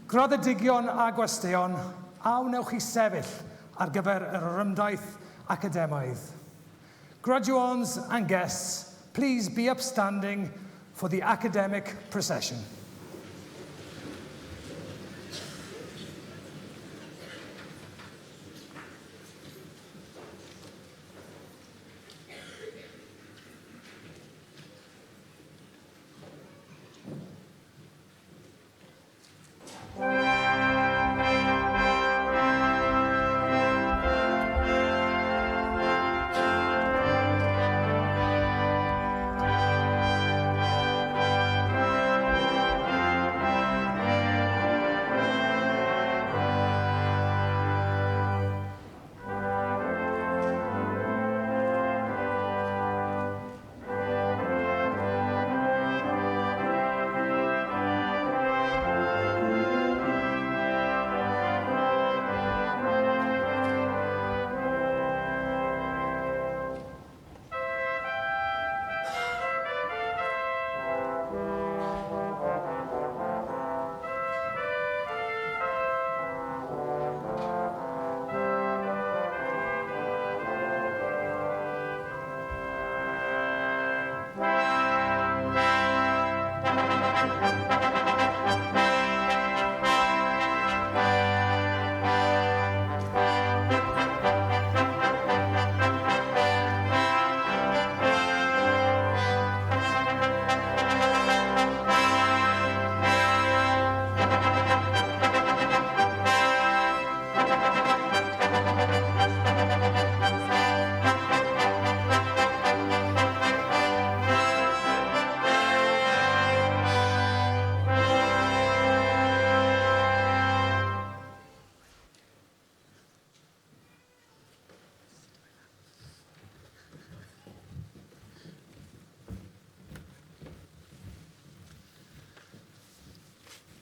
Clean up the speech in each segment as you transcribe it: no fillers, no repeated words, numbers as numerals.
Graddedigion a gwesteion, a wnewch chi sefyll ar gyfer yr orymdaith academaidd. Graduands and guests, please be upstanding for the academic procession.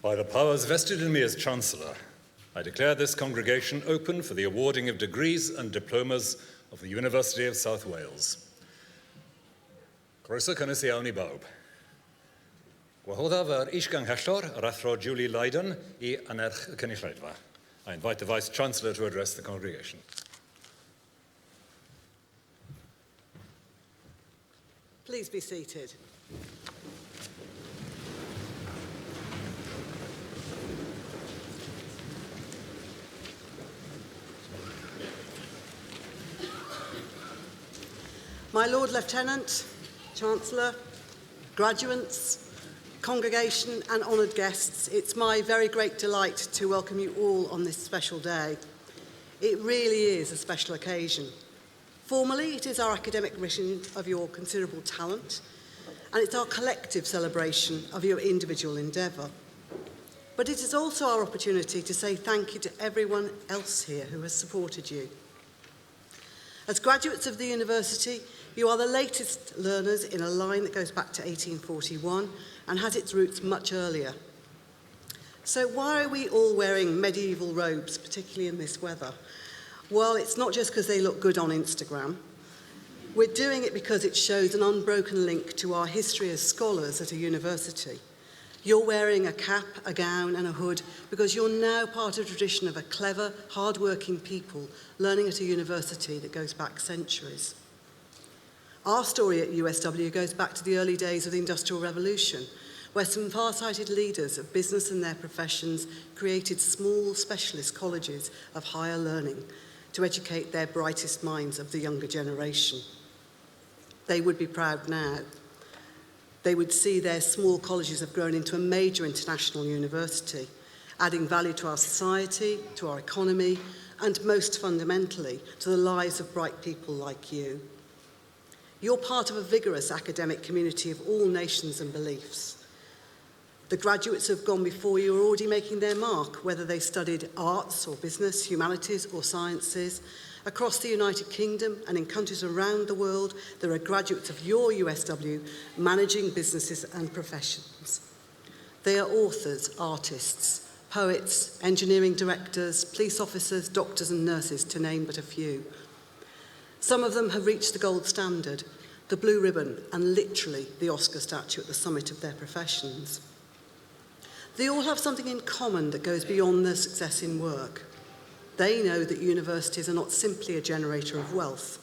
By the powers vested in me as Chancellor, I declare this congregation open for the awarding of degrees and diplomas of the University of South Wales. Croeso cynnes iawn I bawb. Gwahoddaf yr Is-Ganghellor, yr Athro Julie Lydon, I anerch y cynulleidfa. I invite the Vice-Chancellor to address the congregation. Please be seated. My Lord Lieutenant, Chancellor, graduates, congregation and honoured guests, it's my very great delight to welcome you all on this special day. It really is a special occasion. Formally, it is our academic recognition of your considerable talent, and it's our collective celebration of your individual endeavour. But it is also our opportunity to say thank you to everyone else here who has supported you. As graduates of the university, you are the latest learners in a line that goes back to 1841 and has its roots much earlier. So why are we all wearing medieval robes, particularly in this weather? Well, it's not just because they look good on Instagram. We're doing it because it shows an unbroken link to our history as scholars at a university. You're wearing a cap, a gown and a hood because you're now part of a tradition of a clever, hard-working people learning at a university that goes back centuries. Our story at USW goes back to the early days of the Industrial Revolution, where some far-sighted leaders of business and their professions created small specialist colleges of higher learning to educate their brightest minds of the younger generation. They would be proud now. They would see their small colleges have grown into a major international university, adding value to our society, to our economy, and most fundamentally, to the lives of bright people like you. You're part of a vigorous academic community of all nations and beliefs. The graduates who have gone before you are already making their mark, whether they studied arts or business, humanities or sciences. Across the United Kingdom and in countries around the world, there are graduates of your USW managing businesses and professions. They are authors, artists, poets, engineering directors, police officers, doctors and nurses, to name but a few. Some of them have reached the gold standard, the blue ribbon, and literally the Oscar statue at the summit of their professions. They all have something in common that goes beyond their success in work. They know that universities are not simply a generator of wealth,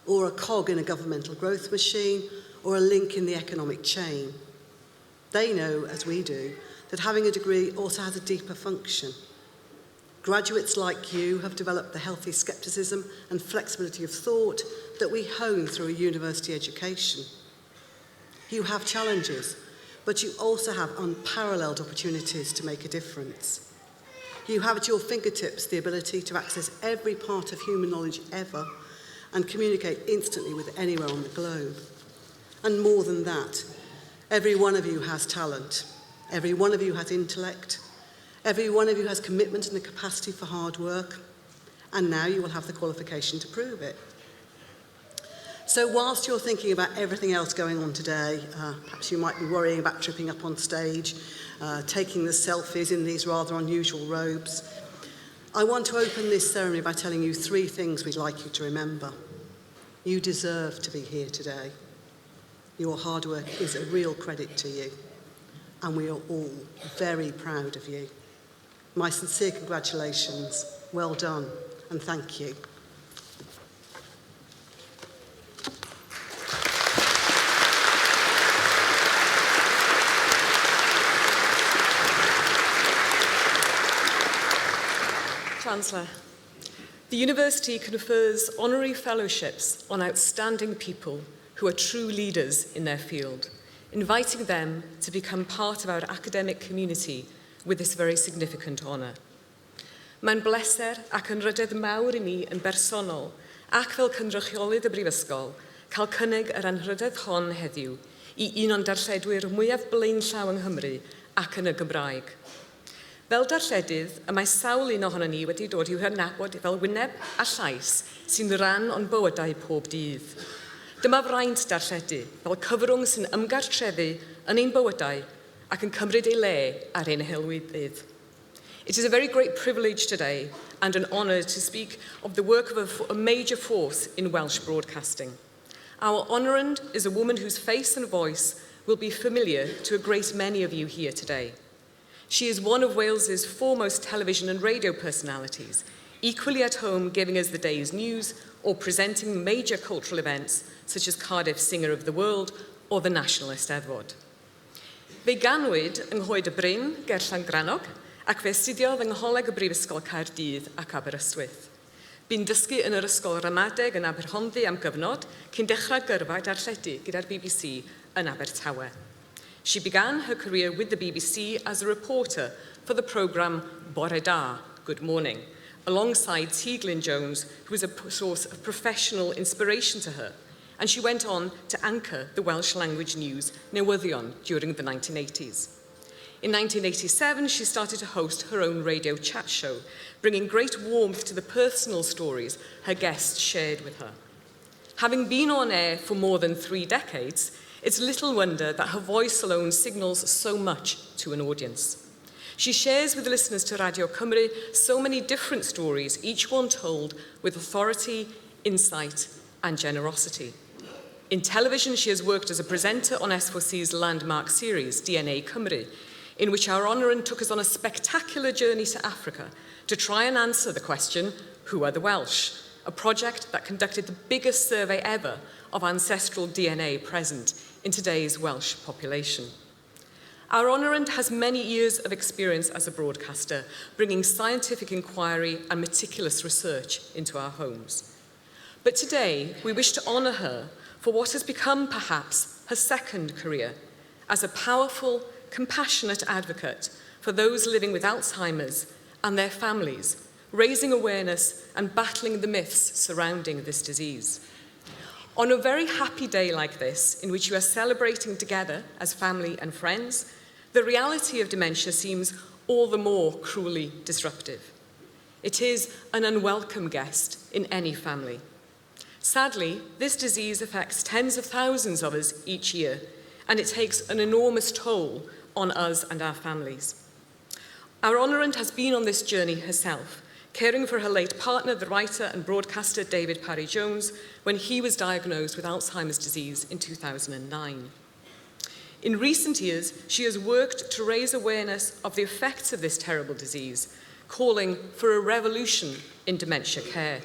or a cog in a governmental growth machine, or a link in the economic chain. They know, as we do, that having a degree also has a deeper function. Graduates like you have developed the healthy scepticism and flexibility of thought that we hone through a university education. You have challenges, but you also have unparalleled opportunities to make a difference. You have at your fingertips the ability to access every part of human knowledge ever and communicate instantly with anywhere on the globe. And more than that, every one of you has talent. Every one of you has intellect. Every one of you has commitment and the capacity for hard work. And now you will have the qualification to prove it. So whilst you're thinking about everything else going on today, perhaps you might be worrying about tripping up on stage, taking the selfies in these rather unusual robes, I want to open this ceremony by telling you 3 things we'd like you to remember. You deserve to be here today. Your hard work is a real credit to you, and we are all very proud of you. My sincere congratulations, well done, and thank you. Chancellor, the University confers honorary fellowships on outstanding people who are true leaders in their field, inviting them to become part of our academic community with this very significant honour. Mae'n bleser ac yn rydydd mawr I mi yn bersonol ac fel cynrychiolydd y Brifysgol cael cynnig yr anrhydedd hon heddiw I un o'n darlledwyr mwyaf blaenllaw yng Nghymru ac yn y Gymraeg. Fel darlledydd, y mae sawl un ohono ni wedi dod i'w hynabod fel wyneb a llais sy'n rhan o'n bywydau pob dydd. Dyma fraint darlledu fel cyfrwng sy'n ymgartrefu yn ein bywydau ac yn cymryd ei le ar ein helwydydd. It is a very great privilege today and an honour to speak of the work of a major force in Welsh broadcasting. Our honourand is a woman whose face and voice will be familiar to a great many of you here today. She is one of Wales's foremost television and radio personalities, equally at home giving us the day's news or presenting major cultural events such as Cardiff Singer of the World or the National Eisteddfod. Fe ganwyd yng Nghoed y Bryn, ger Llangrannog, ac fe astudiodd yng Ngholeg y Brifysgol Caerdydd ac Aberystwyth. Bu'n dysgu yn yr ysgol ramadeg yn Aberhonddu am gyfnod cyn dechrau gyrfa darlledu gyda'r BBC yn Abertawe. She began her career with the BBC as a reporter for the programme Bore Da, Good Morning, alongside Teaglin Jones, who was a source of professional inspiration to her, and she went on to anchor the Welsh language news Newyddion during the 1980s. In 1987, she started to host her own radio chat show, bringing great warmth to the personal stories her guests shared with her. Having been on air for more than 3 decades, it's little wonder that her voice alone signals so much to an audience. She shares with listeners to Radio Cymru so many different stories, each one told with authority, insight, and generosity. In television, she has worked as a presenter on S4C's landmark series, DNA Cymru, in which our honourand took us on a spectacular journey to Africa to try and answer the question, who are the Welsh? A project that conducted the biggest survey ever of ancestral DNA present in today's Welsh population. Our honourand has many years of experience as a broadcaster, bringing scientific inquiry and meticulous research into our homes. But today, we wish to honour her for what has become perhaps her second career, as a powerful, compassionate advocate for those living with Alzheimer's and their families, raising awareness and battling the myths surrounding this disease. On a very happy day like this, in which you are celebrating together as family and friends, the reality of dementia seems all the more cruelly disruptive. It is an unwelcome guest in any family. Sadly, this disease affects tens of thousands of us each year, and it takes an enormous toll on us and our families. Our honourand has been on this journey herself, caring for her late partner, the writer and broadcaster David Parry-Jones, when he was diagnosed with Alzheimer's disease in 2009. In recent years, she has worked to raise awareness of the effects of this terrible disease, calling for a revolution in dementia care.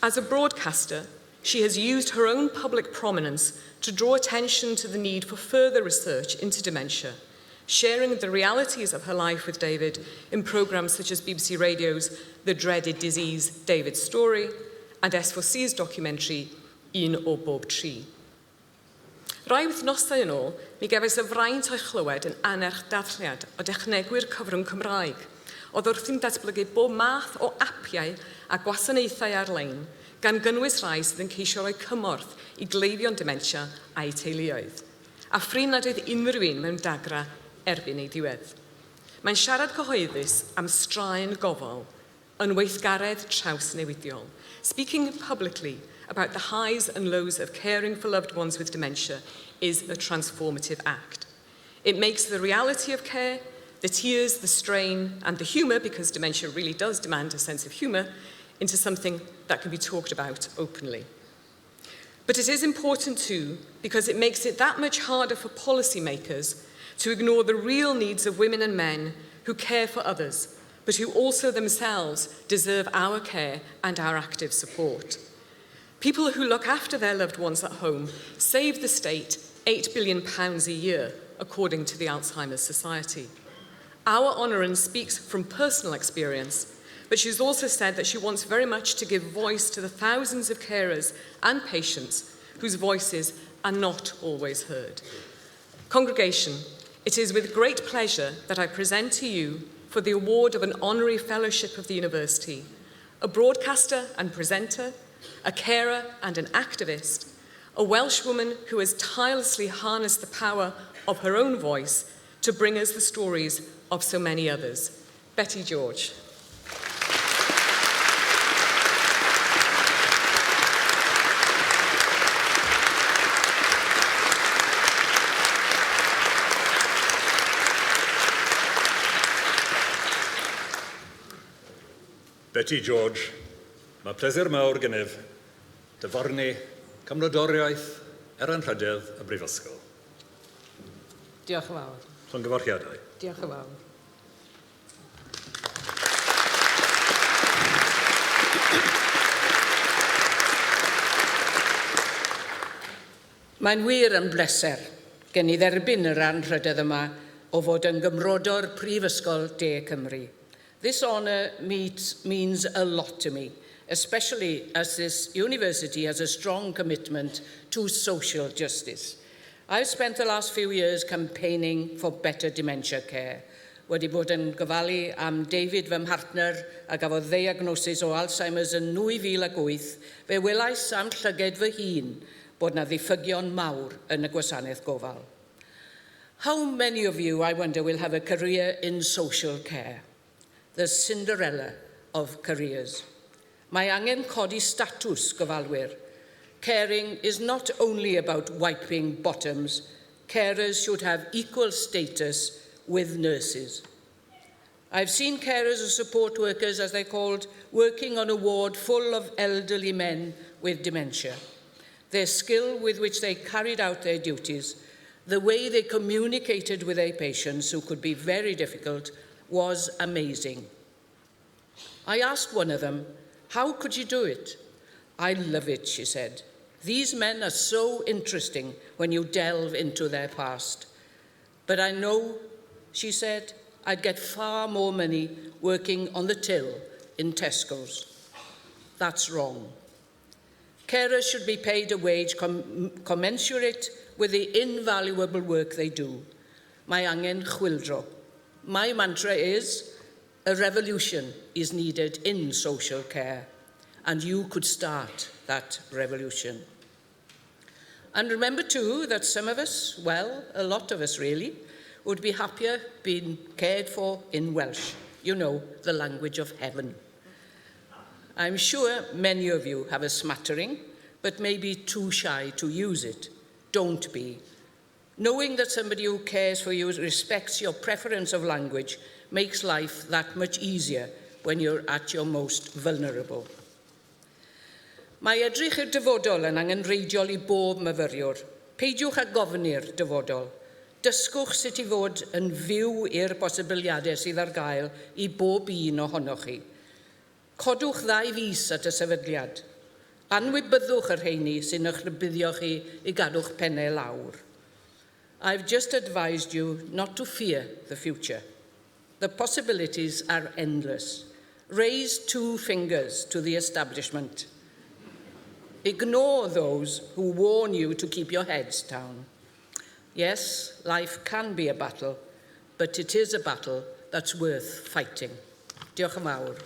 As a broadcaster, she has used her own public prominence to draw attention to the need for further research into dementia, sharing the realities of her life with David in programmes such as BBC Radio's The Dreaded Disease, David's Story, and S4C's documentary Un o Bob Tri. Rai wythnosau yn ôl, mi gefais y fraint o'i chlywed yn anerch dathliad o dechnegwyr cyfrwng Cymraeg, oedd wrthi'n datblygu bob math o apiau a gwasanaethau ar-lein, gan gynnwys rai sydd yn ceisio roi cymorth i gleifion dementia a'i teuluoedd. A ffrin nad oedd unrhyw un mewn dagra erbyn ei diwedd. Mae'n siarad cyhoeddus am straen gofal, yn weithgaredd trawsnewidiol, speaking publicly about the highs and lows of caring for loved ones with dementia is a transformative act. It makes the reality of care, the tears, the strain, and the humour, because dementia really does demand a sense of humour, into something that can be talked about openly. But it is important too, because it makes it that much harder for policymakers to ignore the real needs of women and men who care for others, but who also themselves deserve our care and our active support. People who look after their loved ones at home save the state £8 billion a year, according to the Alzheimer's Society. Our Honorary speaks from personal experience, but she's also said that she wants very much to give voice to the thousands of carers and patients whose voices are not always heard. Congregation, it is with great pleasure that I present to you for the award of an Honorary Fellowship of the University, a broadcaster and presenter, a carer and an activist, a Welsh woman who has tirelessly harnessed the power of her own voice to bring us the stories of so many others. Betty George. Betty George, mae pleser mawr gennyf dyfarnu cymrodoriaeth Anrhydedd y Brifysgol. Diolch yn fawr. Llongyfarchiadau. Diolch yn fawr. Mae'n wir yn bleser gen i dderbyn yr anrhydedd yma o fod yn gymrodor Prifysgol De Cymru. This honour means a lot to me, especially as this university has a strong commitment to social justice. I've spent the last few years campaigning for better dementia care. Wedi bod yn gofalu am David fy mhartner a gafodd ddiagnosis o Alzheimer's yn 2008, fe welais am llyged fy hun bod na ddiffygion mawr yn y gwasanaeth gofal. How many of you, I wonder, will have a career in social care? The Cinderella of careers. Mae angen codi statws gofalwyr. Caring is not only about wiping bottoms. Carers should have equal status with nurses. I've seen carers or support workers, as they're called, working on a ward full of elderly men with dementia. Their skill with which they carried out their duties, the way they communicated with their patients, who could be very difficult, was amazing. I asked one of them, "How could you do it?" "I love it," she said. "These men are so interesting when you delve into their past. But I know," she said, "I'd get far more money working on the till in Tesco's." That's wrong. Carers should be paid a wage commensurate with the invaluable work they do. Mae angen chwyldro. My mantra is, a revolution is needed in social care, and you could start that revolution. And remember too that some of us, well, a lot of us really, would be happier being cared for in Welsh. You know, the language of heaven. I'm sure many of you have a smattering, but may be too shy to use it. Don't be. Knowing that somebody who cares for you respects your preference of language makes life that much easier when you're at your most vulnerable. Mae edrych i'r dyfodol yn angenreidiol I bob myfyriwr. Peidiwch â gofni'r dyfodol. Dysgwch sut i fod yn fyw i'r posibiliadau sydd ar gael i bob un ohonoch chi. Codwch 2 fis at y sefydliad. Anwybyddwch yr rheini sy'n eich rybuddio chi i gadw'ch pennau lawr. I've just advised you not to fear the future. The possibilities are endless. Raise 2 fingers to the establishment. Ignore those who warn you to keep your heads down. Yes, life can be a battle, but it is a battle that's worth fighting. Diolch yn fawr.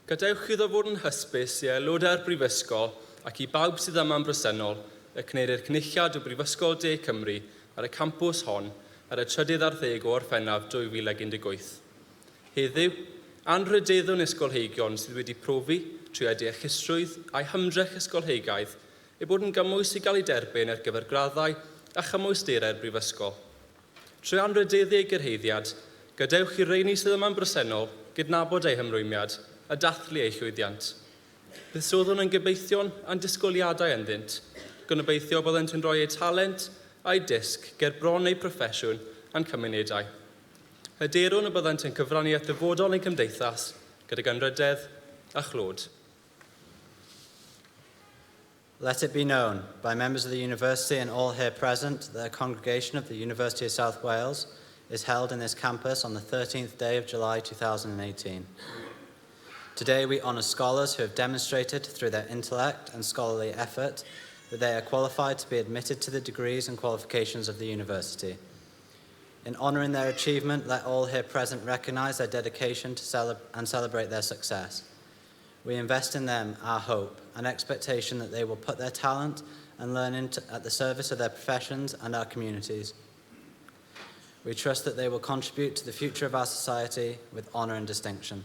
Gadewch iddo fod yn hysbys i aelodau'r Brifysgol ac i bawb sydd yma'n bresennol y cynherir cynulliad o Brifysgol De Cymru ar y campws hon ar y 13 o Orffennaf 2018. Heddiw, anrydeddwn ysgolheigion sydd wedi profi trwy deallusrwydd a'i hymdrech ysgolheigaidd eu bod yn gymwys i gael ei derbyn ar gyfer graddau a chymwysderau'r Brifysgol. Trwy anrydeddu ei gyrhaeddiad, gadewch i'r rheini sydd yma'n bresennol gydnabod eu hymrwymiad a dathlu ei llwyddiant. Buddsodwn yn gobeithio'n a'n disgwyliadau ynddynt, gobeithio byddent yn rhoi eu talent a'i disg ger bron eu proffesiwn a'n cymunedau. Hyderwn y byddent yn cyfrannu at dyfodol ein cymdeithas gydag anrydedd a chlod. Let it be known by members of the University and all here present that a congregation of the University of South Wales is held in this campus on the 13th day of July 2018. Today we honour scholars who have demonstrated through their intellect and scholarly effort that they are qualified to be admitted to the degrees and qualifications of the university. In honouring their achievement, let all here present recognise their dedication to celebrate their success. We invest in them our hope and expectation that they will put their talent and learning at the service of their professions and our communities. We trust that they will contribute to the future of our society with honour and distinction.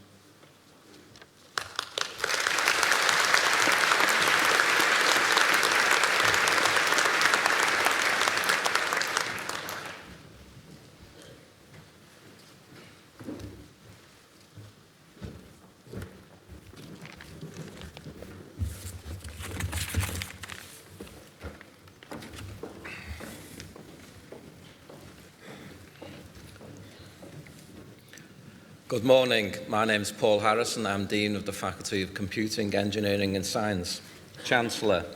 Good morning. My name is Paul Harrison. I'm Dean of the Faculty of Computing, Engineering and Science. Chancellor,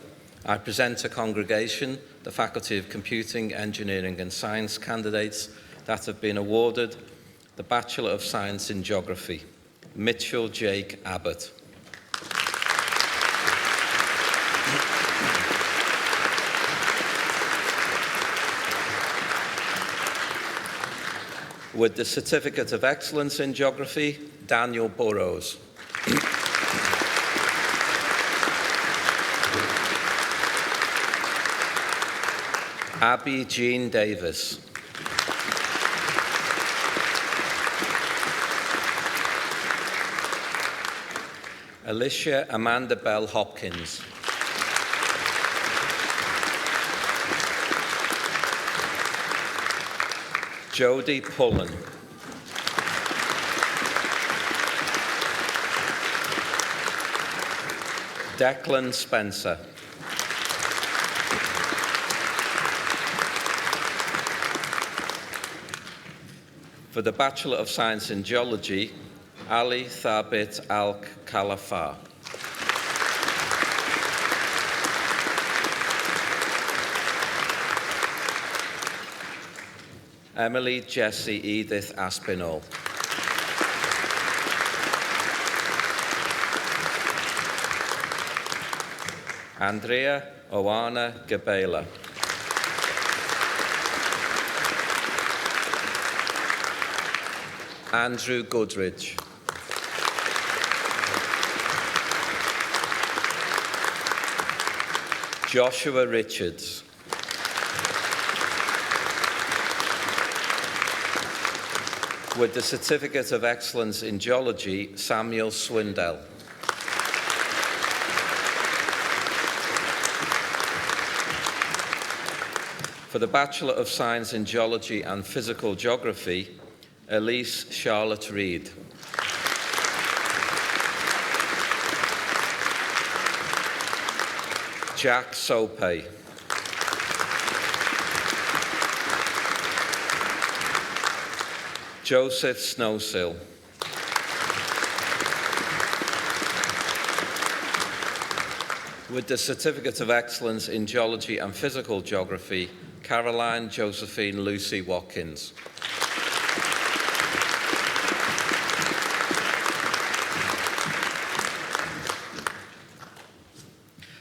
I present to congregation the Faculty of Computing, Engineering and Science candidates that have been awarded the Bachelor of Science in Geography. Mitchell Jake Abbott. With the Certificate of Excellence in Geography, Daniel Burrows. Abby Jean Davis. Alicia Amanda Bell Hopkins. Jodie Pullen. Declan Spencer. For the Bachelor of Science in Geology, Ali Thabit Al-Khalafa. Emily Jessie Edith Aspinall. Andrea Oana Gabela. Andrew Goodridge. Joshua Richards. With the Certificate of Excellence in Geology, Samuel Swindell. For the Bachelor of Science in Geology and Physical Geography, Elise Charlotte Reid. Jack Sope. Joseph Snowsill. With the Certificate of Excellence in Geology and Physical Geography, Caroline Josephine Lucy Watkins.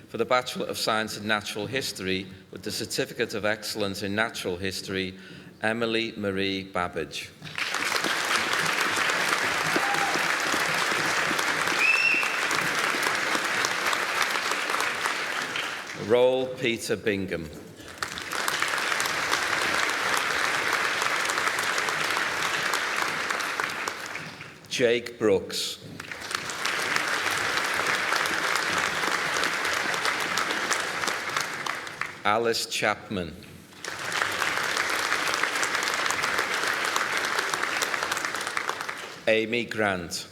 For the Bachelor of Science in Natural History, with the Certificate of Excellence in Natural History, Emily Marie Babbage. Roll Peter Bingham. Jake Brooks. Alice Chapman. Amy Grant.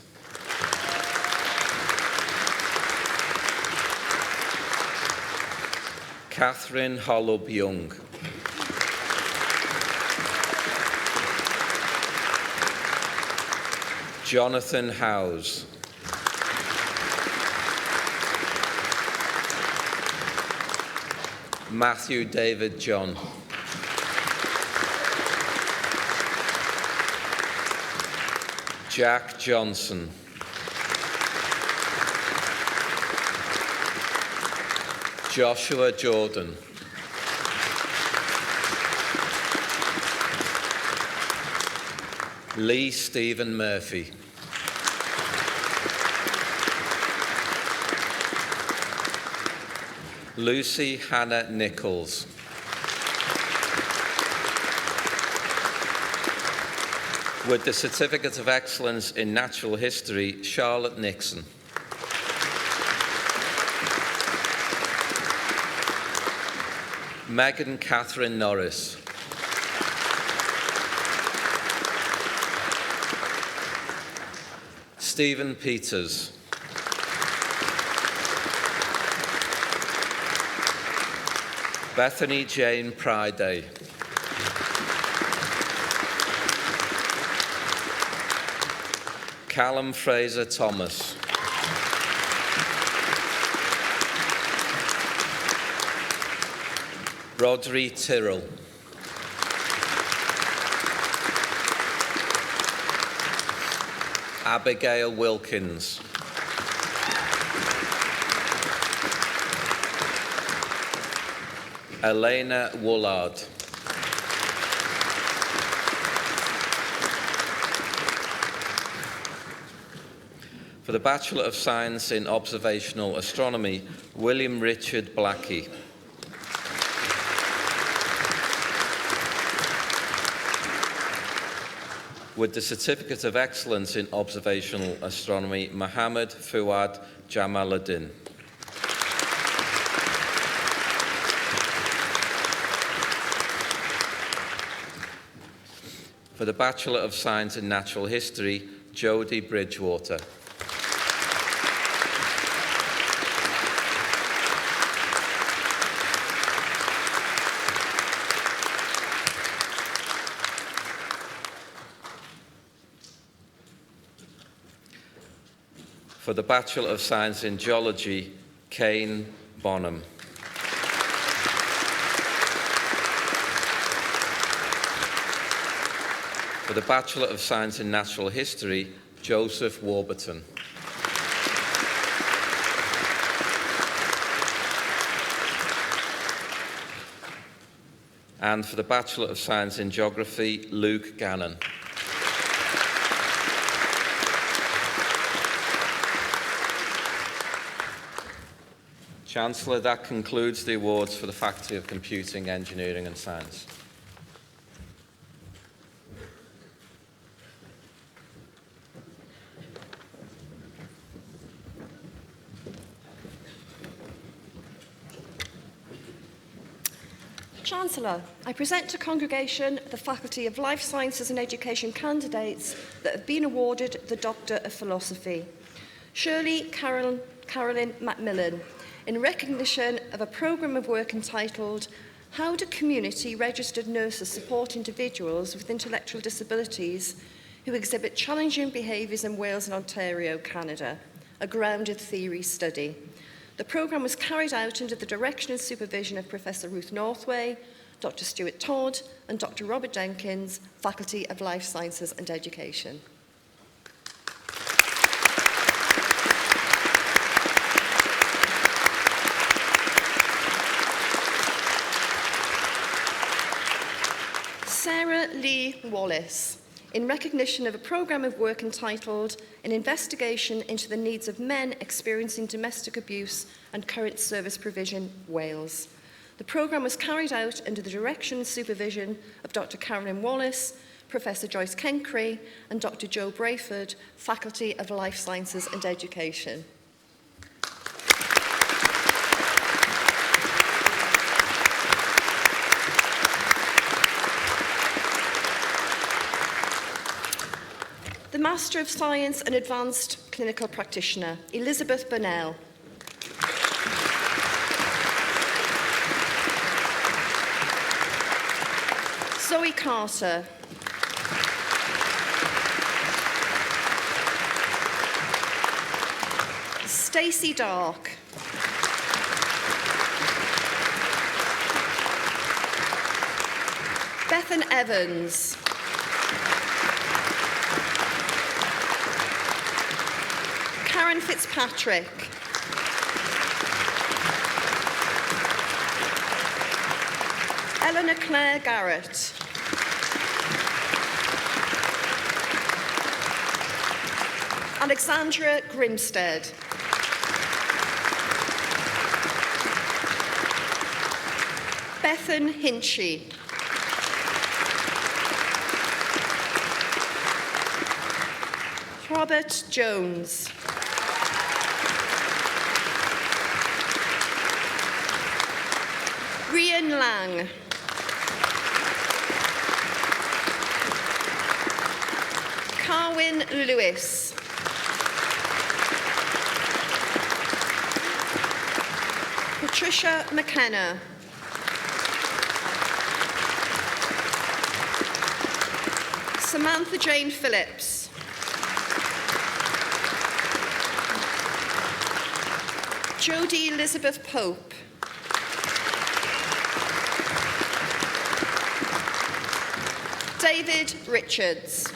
Catherine Holub Young. Jonathan Howes. Matthew David John. Jack Johnson. Joshua Jordan. Lee Stephen Murphy. Lucy Hannah Nichols. With the Certificate of Excellence in Natural History, Charlotte Nixon. Megan Catherine Norris. Stephen Peters. Bethany Jane Priday. Callum Fraser Thomas. Rodri Tyrrell. Abigail Wilkins. Elena Woolard. For the Bachelor of Science in Observational Astronomy, William Richard Blackie. With the Certificate of Excellence in Observational Astronomy, Mohammed Fuad Jamaluddin. For the Bachelor of Science in Natural History, Jodie Bridgewater. For the Bachelor of Science in Geology, Kane Bonham. For the Bachelor of Science in Natural History, Joseph Warburton. And for the Bachelor of Science in Geography, Luke Gannon. Chancellor, that concludes the awards for the Faculty of Computing, Engineering and Science. Chancellor, I present to Congregation the Faculty of Life Sciences and Education candidates that have been awarded the Doctor of Philosophy. Shirley Carolyn Macmillan, in recognition of a programme of work entitled How do Community Registered Nurses Support Individuals with Intellectual Disabilities who exhibit challenging behaviours in Wales and Ontario, Canada, a grounded theory study. The programme was carried out under the direction and supervision of Professor Ruth Northway, Dr. Stuart Todd and Dr. Robert Jenkins, Faculty of Life Sciences and Education. Sarah Lee Wallace, in recognition of a programme of work entitled An Investigation into the Needs of Men Experiencing Domestic Abuse and Current Service Provision, Wales. The programme was carried out under the direction and supervision of Dr. Carolyn Wallace, Professor Joyce Kencrey and Dr. Joe Brayford, Faculty of Life Sciences and Education. The Master of Science and Advanced Clinical Practitioner, Elizabeth Burnell. Zoe Carter. Stacey Dark. Bethan Evans. Karen Fitzpatrick. Eleanor Claire Garrett. Alexandra Grimstead. Bethan Hinchy. Robert Jones. Rian Lang. Carwyn Lewis. Patricia McKenna. Samantha Jane Phillips. Jodie Elizabeth Pope. David Richards.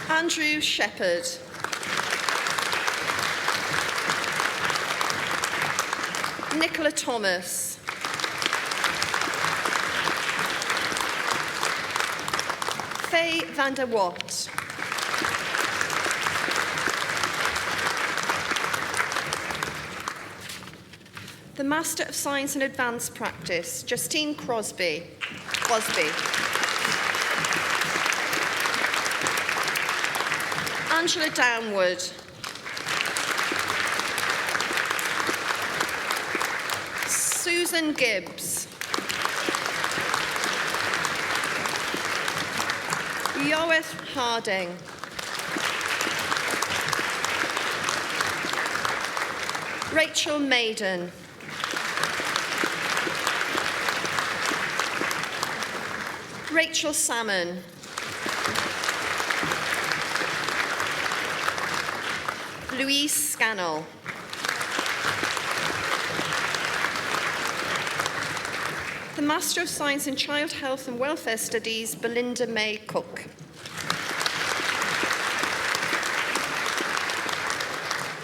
Andrew Shepherd. Nicola Thomas. Faye van der Watt. The Master of Science and Advanced Practice, Justine Crosby. Angela Downward. Susan Gibbs. Yoeth Harding. Rachel Maiden. Rachel Salmon. Louise Scannell. The Master of Science in Child Health and Welfare Studies, Belinda May Cook.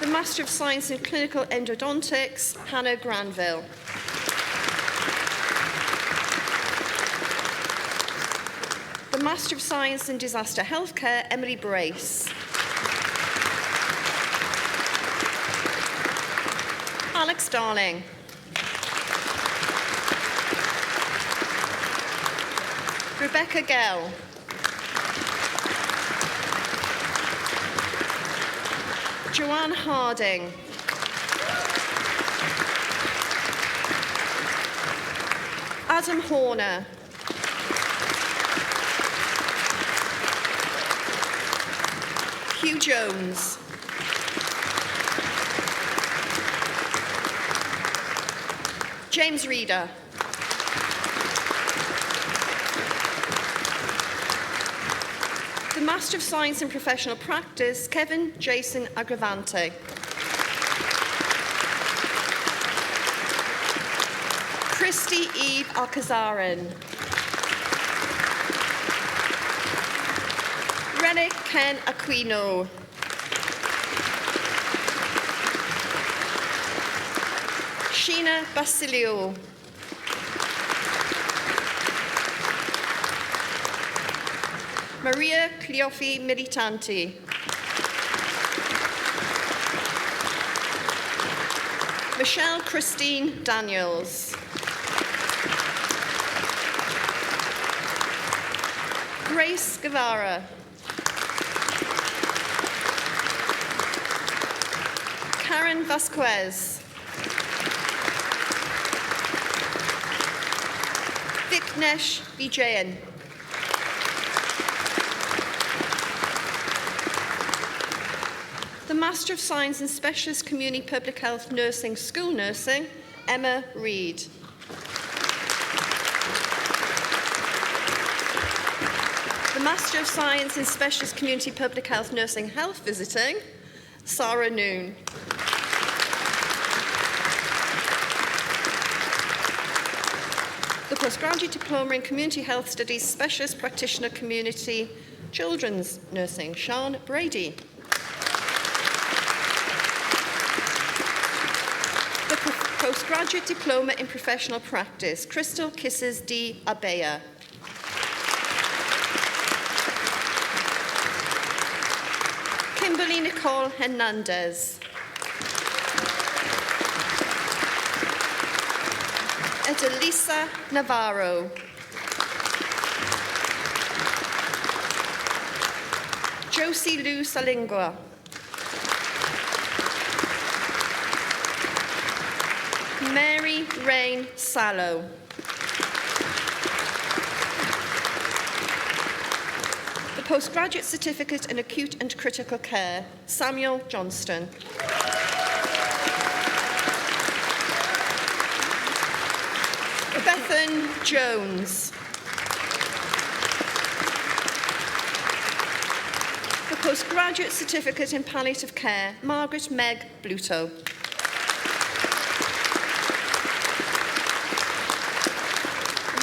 The Master of Science in Clinical Endodontics, Hannah Granville. The Master of Science in Disaster Healthcare, Emily Brace. Alex Darling. Rebecca Gell. Joanne Harding. Adam Horner. Hugh Jones. James Reeder. The Master of Science in Professional Practice, Kevin Jason Agravante. Christy Eve Alcazarin. Rennick Ken Aquino. Sheena Basilio. Maria Cleofi Militanti. Michelle Christine Daniels. Grace Guevara. Karen Vasquez. Viknesh Vijayan. The Master of Science in Specialist Community Public Health Nursing, School Nursing, Emma Reid. The Master of Science in Specialist Community Public Health Nursing Health Visiting, Sarah Noon. The Postgraduate Diploma in Community Health Studies Specialist Practitioner Community Children's Nursing, Sian Brady. The Postgraduate Diploma in Professional Practice, Crystal Kisses D. Abea. Kimberly Nicole Hernandez. Edelisa Navarro. Josie Lou Salingua. Mary Rain Sallow. The Postgraduate Certificate in Acute and Critical Care, Samuel Johnston. Bethan Jones. The Postgraduate Certificate in Palliative Care, Margaret Meg Bluto.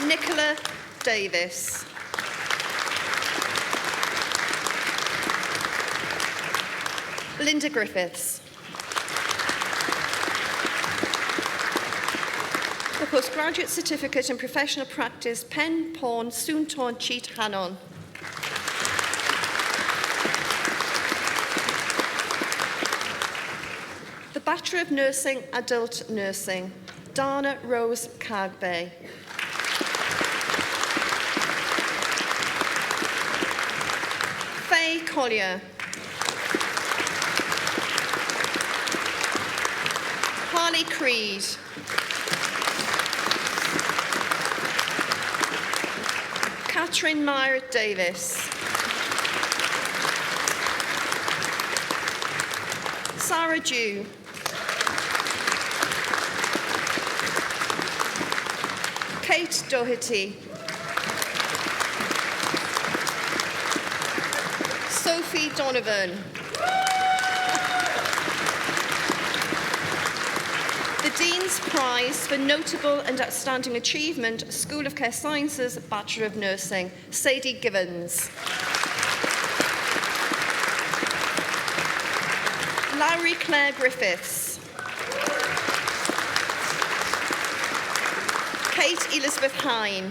Nicola Davis. Linda Griffiths. The Postgraduate Certificate in Professional Practice, Pen Pawn Soontorn Cheat Hanon. The Bachelor of Nursing, Adult Nursing, Dana Rose Cagbay. Faye Collier. Harley Creed. Catherine Meyer Davis. Sarah Dew. Kate Doherty. Sophie Donovan. The Dean's Prize for Notable and Outstanding Achievement, School of Care Sciences, Bachelor of Nursing, Sadie Givens. Lowry Claire Griffiths. Kate Elizabeth Hine.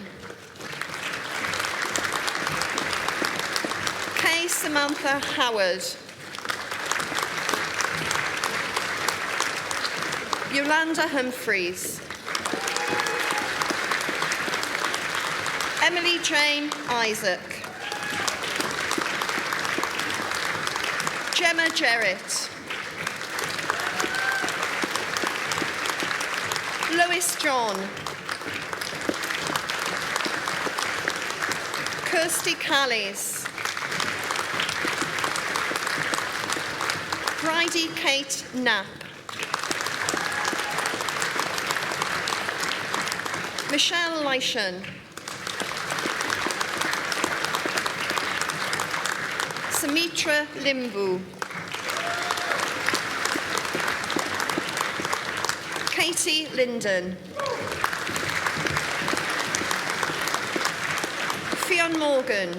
Kay Samantha Howard. Yolanda Humphreys. Emily Jane Isaac. Gemma Jarrett. Lois John. Kirsty Callies. Bridie Kate Knapp. Michelle Leishan. Sumitra Limbu. Katie Linden. Fionn Morgan.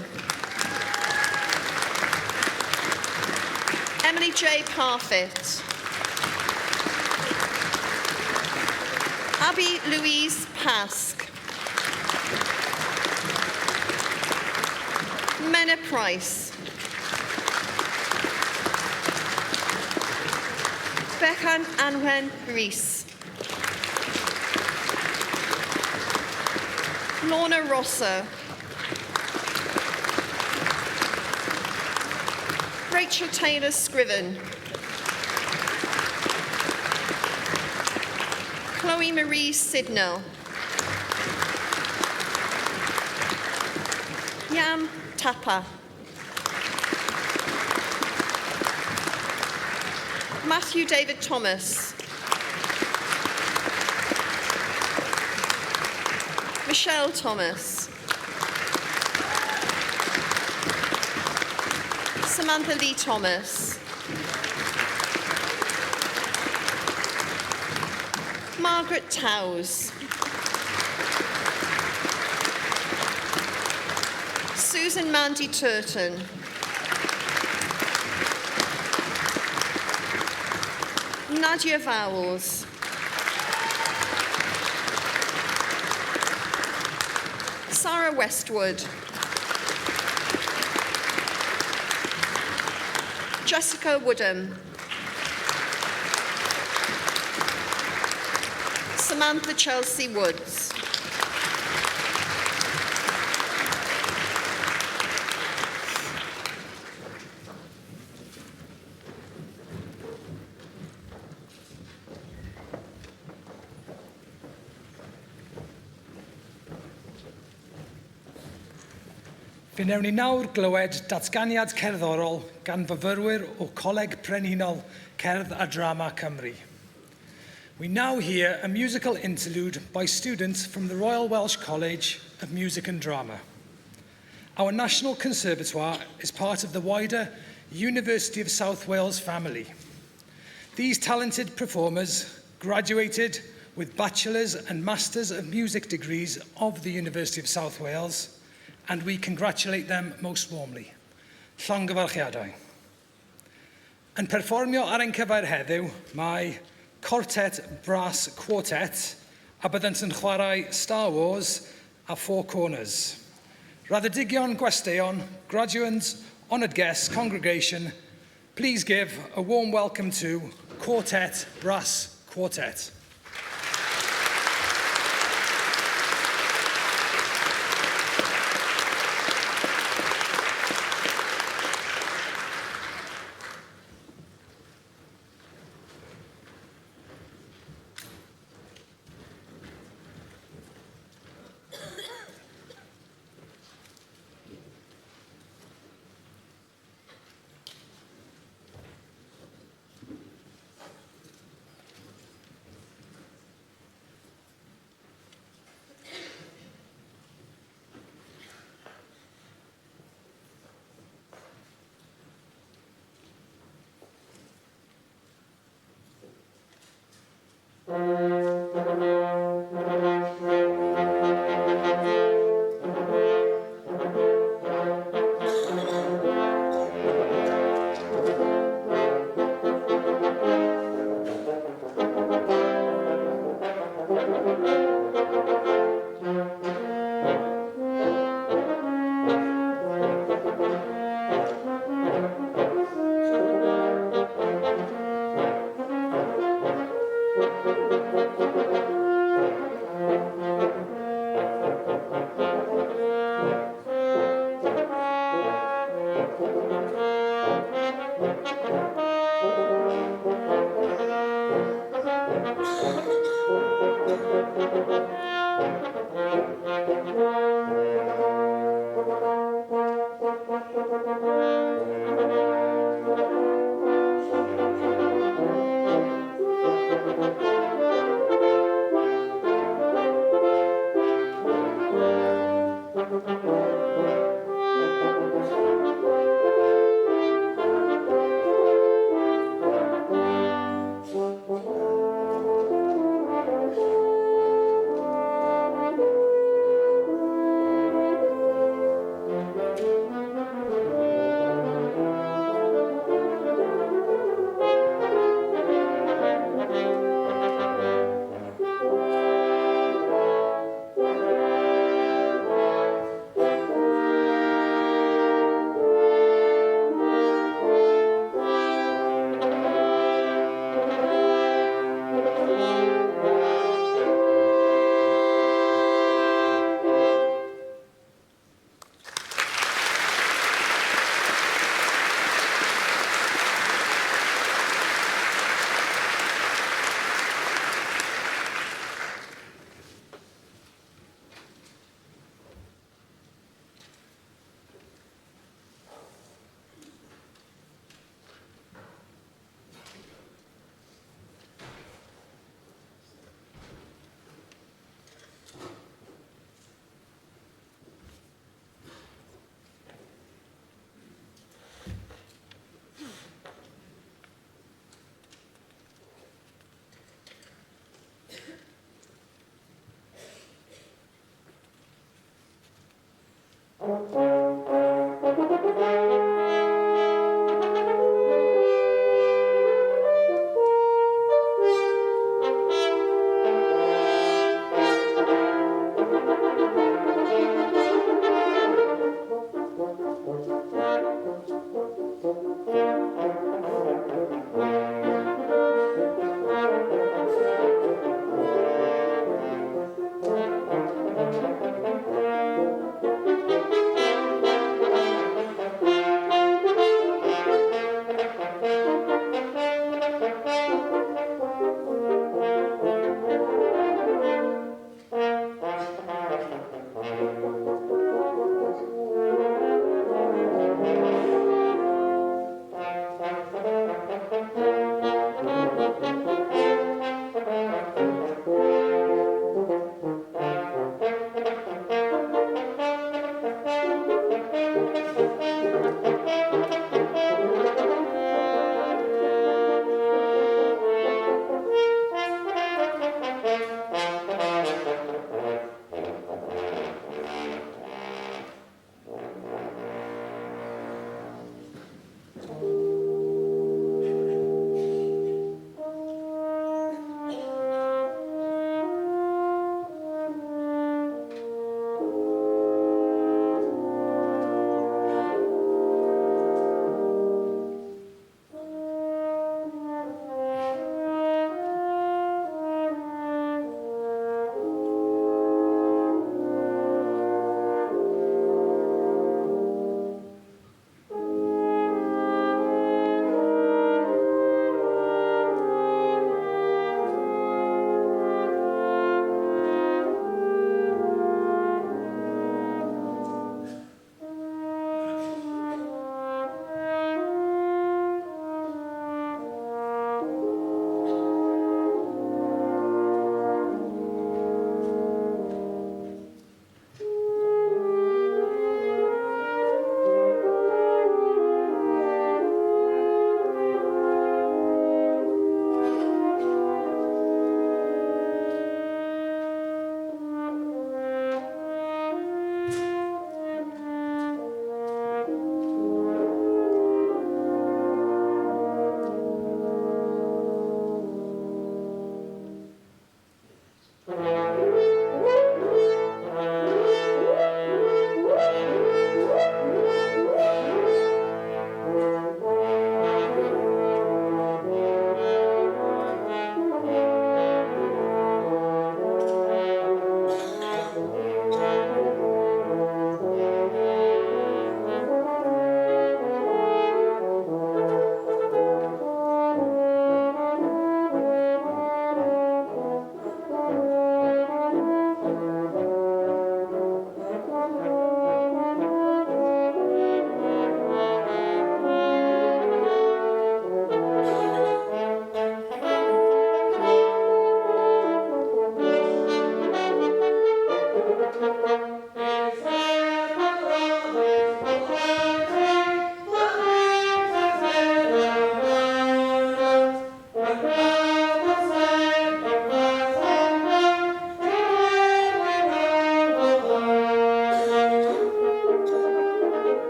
Emily J. Parfitt. Abby Louise Pask. Mena Price. Beccan Anwen Rees. Lorna Rosser. Rachel Taylor Scriven. Chloe Marie Sidnell. Yam Tapa. Matthew David Thomas. Michelle Thomas. Samantha Lee Thomas. Margaret Towes. Susan Mandy Turton. Nadia Vowles. Sarah Westwood. Jessica Woodham. Samantha Chelsea Woods. Fe wnawn ni nawr glywed datganiad cerddorol gan fyfyrwyr o Coleg Brenhinol Cerdd a Drama Cymru. We now hear a musical interlude by students from the Royal Welsh College of Music and Drama. Our National Conservatoire is part of the wider University of South Wales family. These talented performers graduated with Bachelor's and Master's of Music degrees of the University of South Wales, and we congratulate them most warmly. Llongyfarchiadau. Yn perfformio ar ein cyfer heddiw, mae Quartet Brass Quartet a byddant yn chwarae Star Wars a Four Corners. Raddedigion gwesteion, graduates, honoured guests, congregation, please give a warm welcome to Quartet Brass Quartet.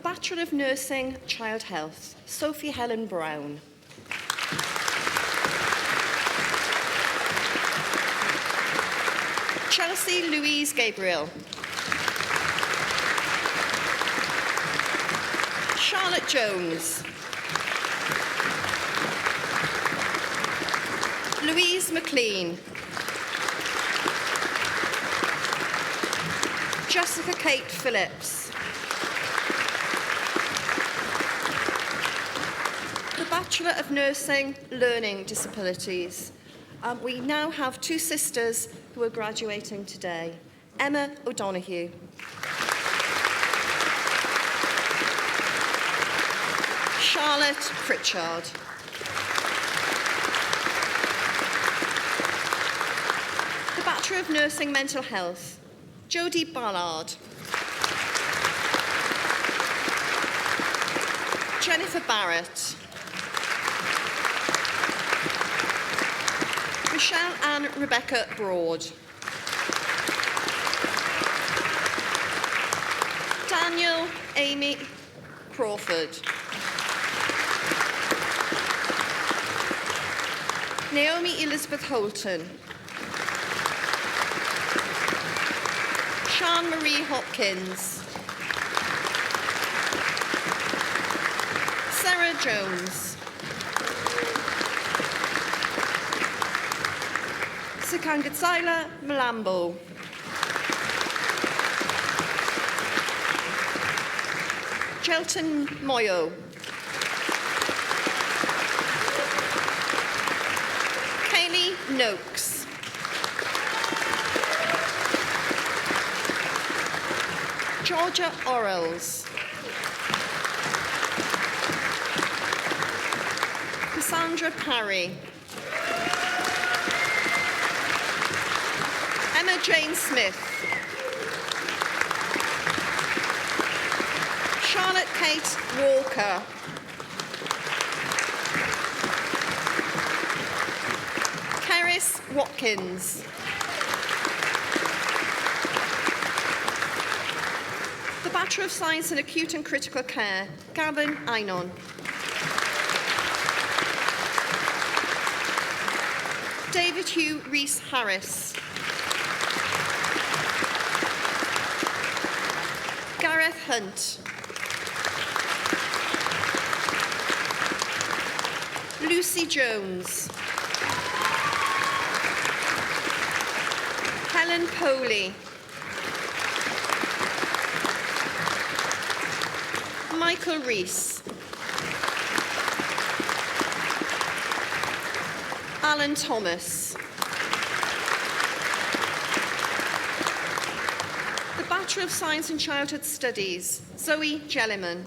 Bachelor of Nursing, Child Health, Sophie Helen Brown. Chelsea Louise Gabriel. Charlotte Jones. Louise McLean. Jessica Kate Phillips. The Bachelor of Nursing, Learning Disabilities. We now have two sisters who are graduating today. Emma O'Donoghue. Charlotte Pritchard. The Bachelor of Nursing, Mental Health. Jodie Ballard. Jennifer Barrett. Michelle Ann Rebecca Broad. Daniel Amy Crawford. Naomi Elizabeth Holton. Sian Marie Hopkins. Sarah Jones. Sikangatsaila Malambo. Chelton Moyo. Kaylee Noakes. Georgia Orrells. Cassandra Parry. Emma Jane Smith. Charlotte Kate Walker. Keris Watkins. The Bachelor of Science in Acute and Critical Care, Gavin Einon. David Hugh Rees-Harris. Gareth Hunt. Lucy Jones. Helen Poley. Michael Rees. Alan Thomas. The Bachelor of Science in Childhood Studies, Zoe Jelliman.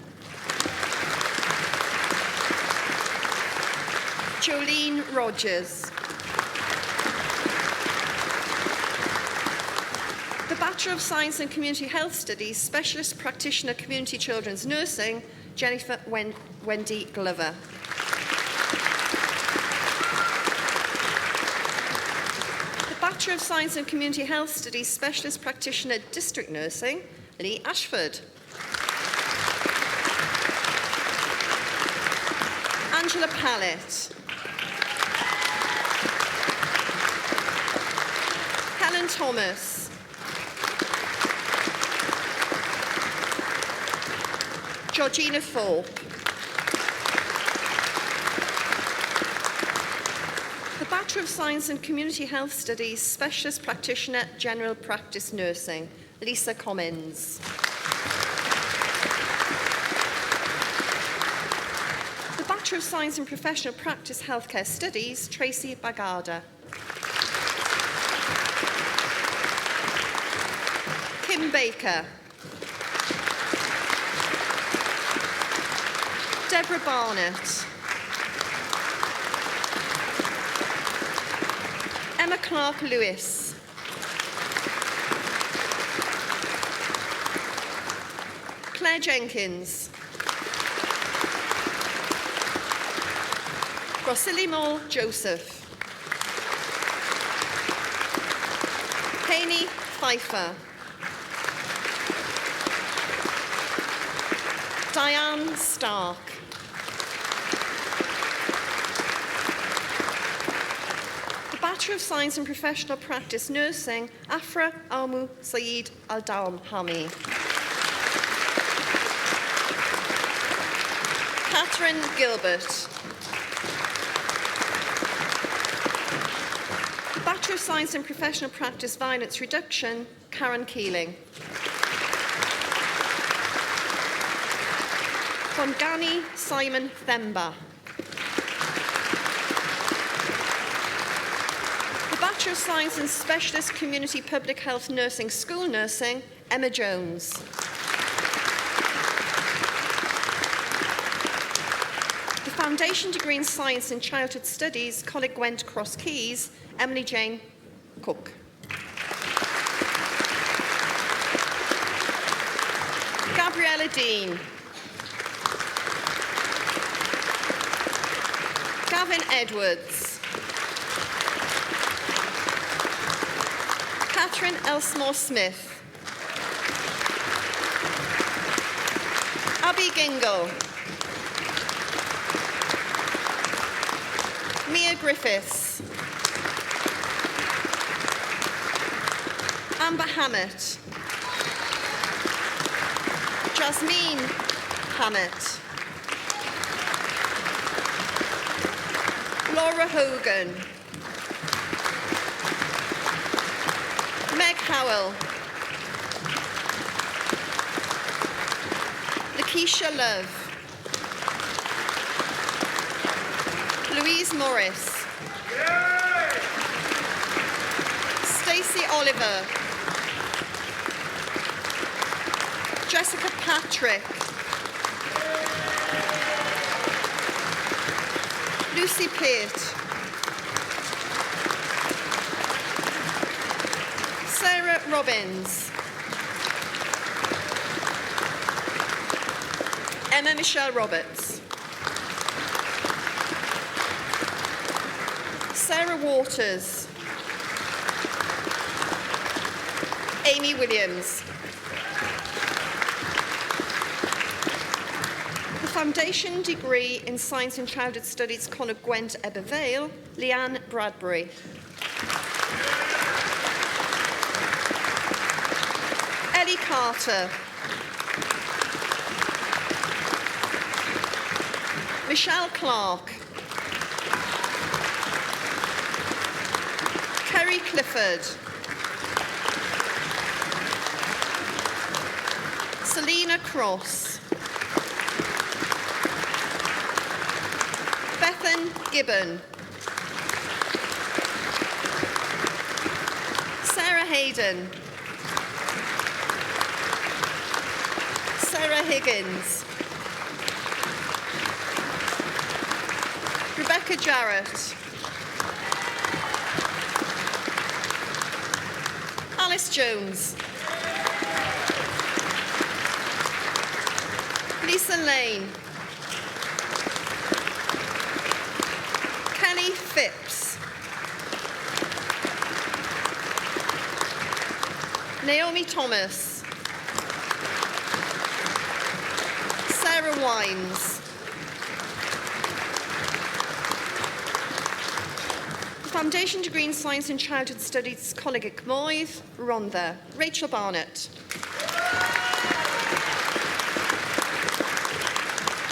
Jolene Rogers. The Bachelor of Science in Community Health Studies, Specialist Practitioner Community Children's Nursing, Jennifer Wendy Glover. The Bachelor of Science in Community Health Studies, Specialist Practitioner District Nursing, Lee Ashford. Angela Pallett. Helen Thomas. Georgina Thorpe. The Bachelor of Science in Community Health Studies, Specialist Practitioner, General Practice Nursing, Lisa Commins. The Bachelor of Science in Professional Practice Healthcare Studies, Tracy Bagada. Kim Baker. Deborah Barnett. Emma Clark-Lewis. Claire Jenkins. Rosilimol Joseph. Haney Pfeiffer. Diane Stark. The Bachelor of Science in Professional Practice Nursing, Afra Almu Saeed Al-Dawam Hami. Catherine Gilbert. Bachelor of Science in Professional Practice Violence Reduction, Karen Keeling. Bongani Simon Themba. The Bachelor of Science in Specialist Community Public Health Nursing School Nursing, Emma Jones. The Foundation Degree in Science and Childhood Studies, Coleg Gwent Cross Keys, Emily Jane Cook. Gabriella Dean. Gavin Edwards. Catherine Elsmore Smith. Abby Gingle. Mia Griffiths. Amber Hammett. Jasmine Hammett. Laura Hogan. Meg Howell. Lakeisha Love. Louise Morris. Stacey Oliver. Jessica Patrick. Lucy Peart. Sarah Robbins. Emma Michelle Roberts. Sarah Waters. Amy Williams. Foundation Degree in Science and Childhood Studies, Coleg Gwent Ebervale, Leanne Bradbury. Ellie Carter. Michelle Clark. Kerry Clifford. Selena Cross. Gibbon. Sarah Hayden. Sarah Higgins. Rebecca Jarrett. Alice Jones. Lisa Lane. Phipps. Naomi Thomas. Sarah Wines. Foundation Degree in Science and Childhood Studies, Coleg Gmoedd, Rhondda. Rachel Barnett.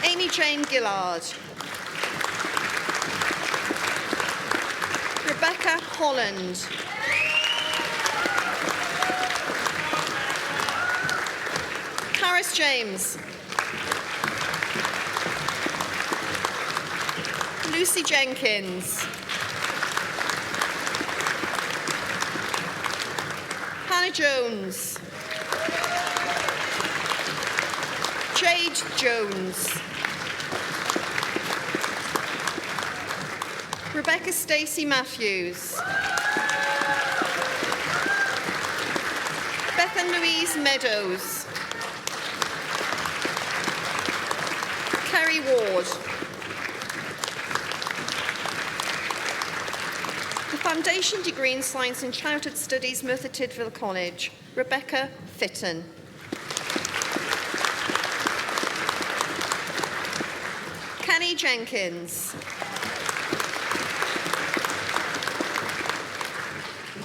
Amy Jane Gillard. Rebecca Holland. Harris James. Lucy Jenkins. Hannah Jones. Jade Jones. Rebecca Stacey Matthews. Bethan Louise Meadows. Kerry Ward. The Foundation Degree in Science and Childhood Studies, Merthyr Tydfil College, Rebecca Fitton. Jenkins.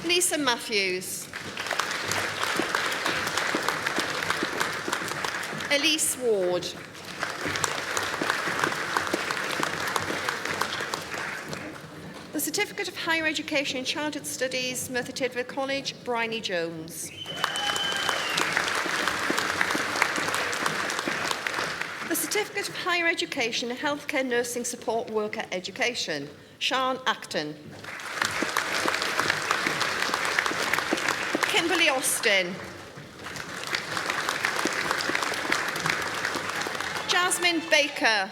Lisa Matthews. Elise Ward. The Certificate of Higher Education in Childhood Studies, Merthyr Tydfil College, Bryony Jones. The Certificate of Higher Education in Healthcare Nursing Support Worker Education, Sian Acton. Kimberly Austin. Jasmine Baker.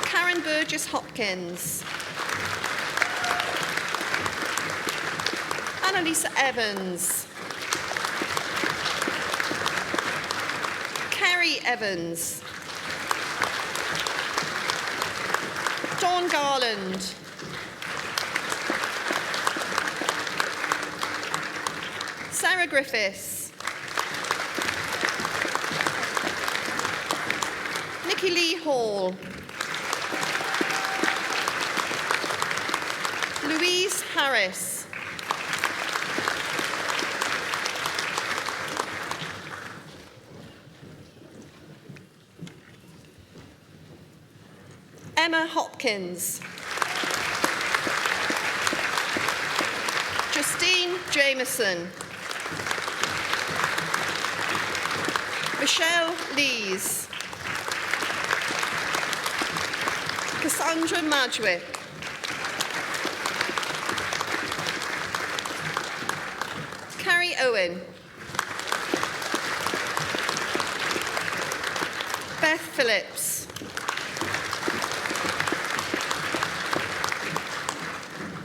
Karen Burgess Hopkins. Annalisa Evans. Kerry Evans. Dawn Garland. Sarah Griffiths. Nikki Lee Hall. Louise Harris. Emma Hopkins. Justine Jameson. Michelle Lees. Cassandra Madgwick. Carrie Owen. Beth Phillips.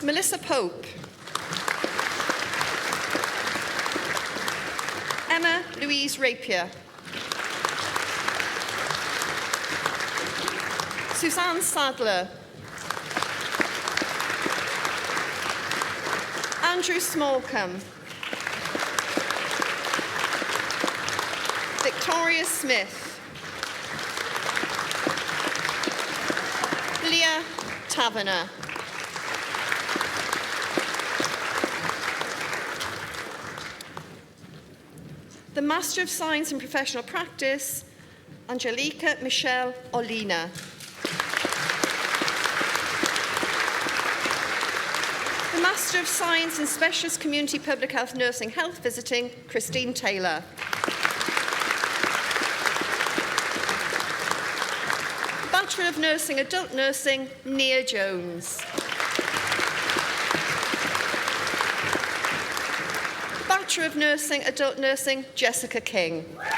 Melissa Pope. Emma Louise Rapier. Suzanne Sadler. Andrew Smallcombe. Victoria Smith. Leah Taverner. The Master of Science in Professional Practice, Angelica Michelle Olina. The Master of Science in Specialist Community Public Health Nursing Health Visiting, Christine Taylor. Bachelor of Nursing Adult Nursing, Nia Jones. Bachelor of Nursing Adult Nursing, Jessica King.